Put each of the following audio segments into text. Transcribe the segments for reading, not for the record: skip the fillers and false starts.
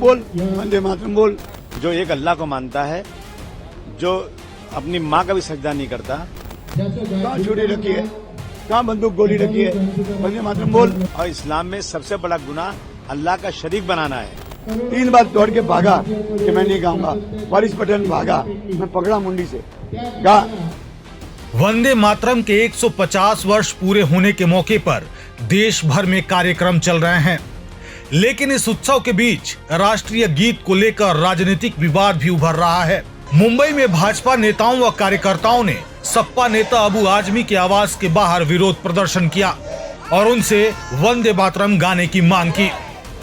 बोल, वंदे मातरम बोल। जो एक अल्लाह को मानता है, जो अपनी माँ का भी सजदा नहीं करता, कहाँ छुरी रखी है, कहाँ बंदूक गोली रखी है, वंदे मातरम बोल। और इस्लाम में सबसे बड़ा गुनाह अल्लाह का शरीक बनाना है। 3 बार दौड़ के भागा कि मैं नहीं गाऊंगा, वारिस पटेल भागा, मैं पकड़ा मुंडी से, गा। वंदे मातरम के 150 वर्ष पूरे होने के मौके पर देश भर में कार्यक्रम चल रहे हैं, लेकिन इस उत्सव के बीच राष्ट्रीय गीत को लेकर राजनीतिक विवाद भी उभर रहा है। मुंबई में भाजपा नेताओं व कार्यकर्ताओं ने सपा नेता अबू आजमी के आवास के बाहर विरोध प्रदर्शन किया और उनसे वंदे मातरम गाने की मांग की।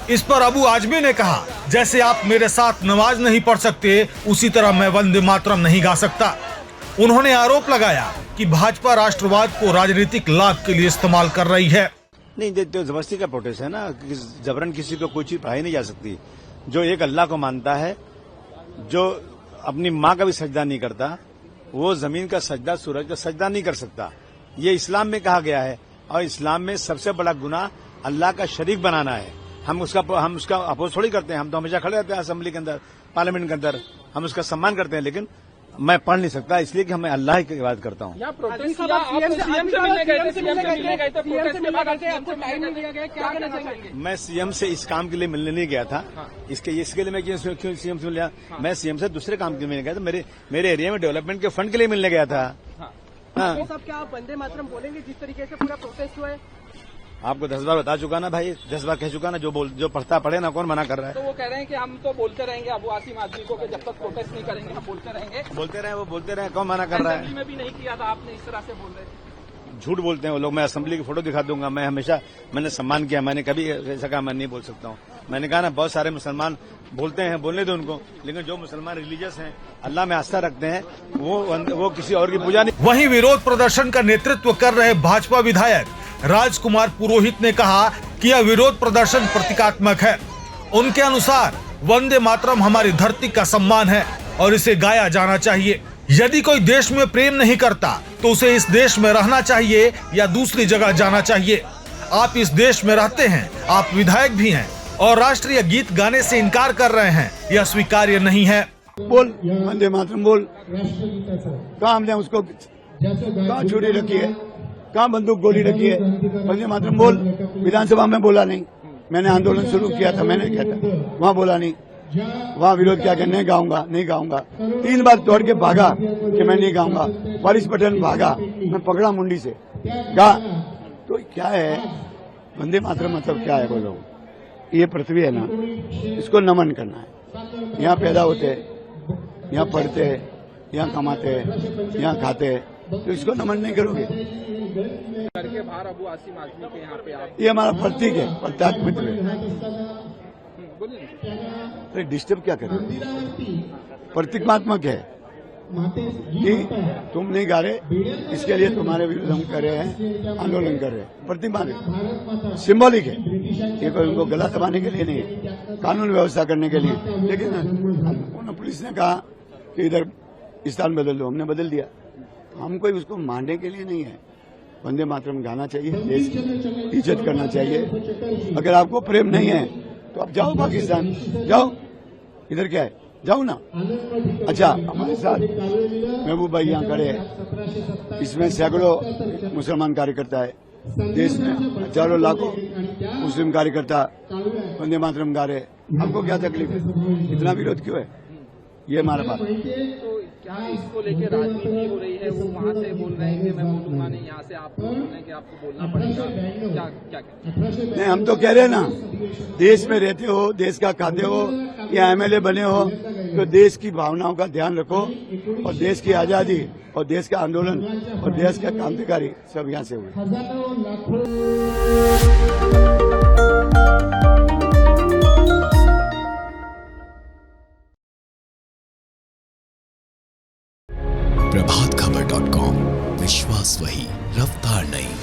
इस पर अबू आजमी ने कहा, जैसे आप मेरे साथ नमाज नहीं पढ़ सकते, उसी तरह मैं वंदे मातरम नहीं गा सकता। उन्होंने आरोप लगाया कि भाजपा राष्ट्रवाद को राजनीतिक लाभ के लिए इस्तेमाल कर रही है। नहीं, तो जबरदस्ती का प्रोटेस्ट है ना, जबरन किसी को कोई चीज पढ़ाई नहीं जा सकती। जो एक अल्लाह को मानता है, जो अपनी माँ का भी सजदा नहीं करता, वो जमीन का सजदा, सूरज का सजदा नहीं कर सकता। ये इस्लाम में कहा गया है, और इस्लाम में सबसे बड़ा गुनाह अल्लाह का शरीक बनाना है। हम उसका अपोज थोड़ी करते हैं, हम तो हमेशा खड़े रहते हैं असेंबली के अंदर, पार्लियामेंट के अंदर, हम उसका सम्मान करते हैं, लेकिन मैं पढ़ नहीं सकता, इसलिए कि मैं अल्लाह की इबादत करता हूँ। मैं सीएम से इस काम के लिए मिलने नहीं गया था। इसके लिए मैं क्यों सीएम से मिला? मैं सीएम से दूसरे काम के लिए मिलने गया था, मेरे एरिया में डेवलपमेंट के फंड के लिए मिलने गया था। हाँ। सब क्या आप वंदे मातरम बोलेंगे जिस तरीके से पूरा प्रोटेस्ट हुआ है? आपको 10 बार बता चुका ना भाई, 10 बार कह चुका ना, जो पढ़ता पढ़े ना, कौन मना कर रहा है? तो वो कह रहे हैं कि हम तो बोलते रहेंगे अबू आसिम आदमी को कि जब तक प्रोटेस्ट नहीं करेंगे हम बोलते रहेंगे। वो बोलते रहे, कौन मना कर रहा है? में भी नहीं किया था आपने, इस तरह से बोल रहे थे। झूठ बोलते हैं वो लोग। मैं असेंबली की फोटो दिखा दूंगा। मैंने सम्मान किया, मैंने कभी ऐसा कहा मैं नहीं बोल सकता हूँ। मैंने कहा ना, बहुत सारे मुसलमान बोलते हैं, बोलने दो उनको, लेकिन जो मुसलमान रिलीजियस हैं, अल्लाह में आस्था रखते हैं, वो किसी और की पूजा नहीं। वहीं विरोध प्रदर्शन का नेतृत्व कर रहे भाजपा विधायक राजकुमार पुरोहित ने कहा कि यह विरोध प्रदर्शन प्रतीकात्मक है। उनके अनुसार वंदे मातरम हमारी धरती का सम्मान है और इसे गाया जाना चाहिए। यदि कोई देश में प्रेम नहीं करता तो उसे इस देश में रहना चाहिए या दूसरी जगह जाना चाहिए। आप इस देश में रहते हैं, आप विधायक भी हैं और राष्ट्रीय गीत गाने से इनकार कर रहे हैं, यह स्वीकार्य नहीं है। बोल, वंदे मातरम बोल। कहाँ हमने उसको, कहाँ छुरी रखी है, कहाँ बंदूक गोली रखी है, वंदे मातरम बोल। विधानसभा में बोला नहीं, मैंने आंदोलन शुरू किया था, मैंने क्या था, वहाँ बोला नहीं, वहाँ विरोध किया कि नहीं गाऊंगा। 3 बार दौड़ के भागा कि मैं नहीं गाऊंगा, वारिस पटेल भागा, मैं पकड़ा मुंडी से, गा। तो क्या है वंदे मातरम, मतलब क्या है बोलो? ये पृथ्वी है ना, इसको नमन करना है। यहाँ पैदा होते, यहाँ पढ़ते, यहाँ कमाते, यहाँ खाते, तो इसको नमन नहीं करोगे? करके बाहर अबू आसिम आदमी के यहाँ पे आप, ये हमारा प्रतीक है, प्रत्यात्मिक है। डिस्टर्ब क्या कर रहे हो? प्रतीकात्मक है कि तुम नहीं गा रहे, इसके लिए तुम्हारे विरुद्ध हम कर रहे हैं, आंदोलन कर रहे हैं। प्रतीक सिंबॉलिक है, ये कोई उनको गला दबाने के लिए नहीं है, कानून व्यवस्था करने के लिए। लेकिन पुलिस ने कहा कि इधर स्थान बदल दो, हमने बदल दिया। हम कोई उसको मारने के लिए नहीं है। वंदे मातरम गाना चाहिए, देश की इज्जत करना चाहिए। अगर आपको प्रेम नहीं है तो आप जाओ पाकिस्तान, जाओ, इधर क्या है, जाओ ना। अच्छा, हमारे साथ महबूब भाई यहाँ खड़े हैं, इसमें सैकड़ों मुसलमान कार्यकर्ता है, देश में हजारों लाखों मुस्लिम कार्यकर्ता वंदे मातरम गा रहे। आपको क्या तकलीफ है? इतना विरोध क्यों है? ये हमारा बात। तो क्या इसको लेकर राजनीति हो रही है? वो वहाँ से बोल रहे हैं कि मैं बोलूंगा नहीं, यहाँ से आप बोल रहे हैं कि आपको बोलना पड़ेगा। क्या नहीं, हम तो कह रहे हैं ना, देश में रहते हो, देश का खाते हो या एमएलए बने हो, तो देश की भावनाओं का ध्यान रखो, और देश की आजादी और देश का आंदोलन और देश का क्रांतिकारी सब यहाँ से हुए। प्रभातखबर.com, विश्वास वही, रफ्तार नहीं।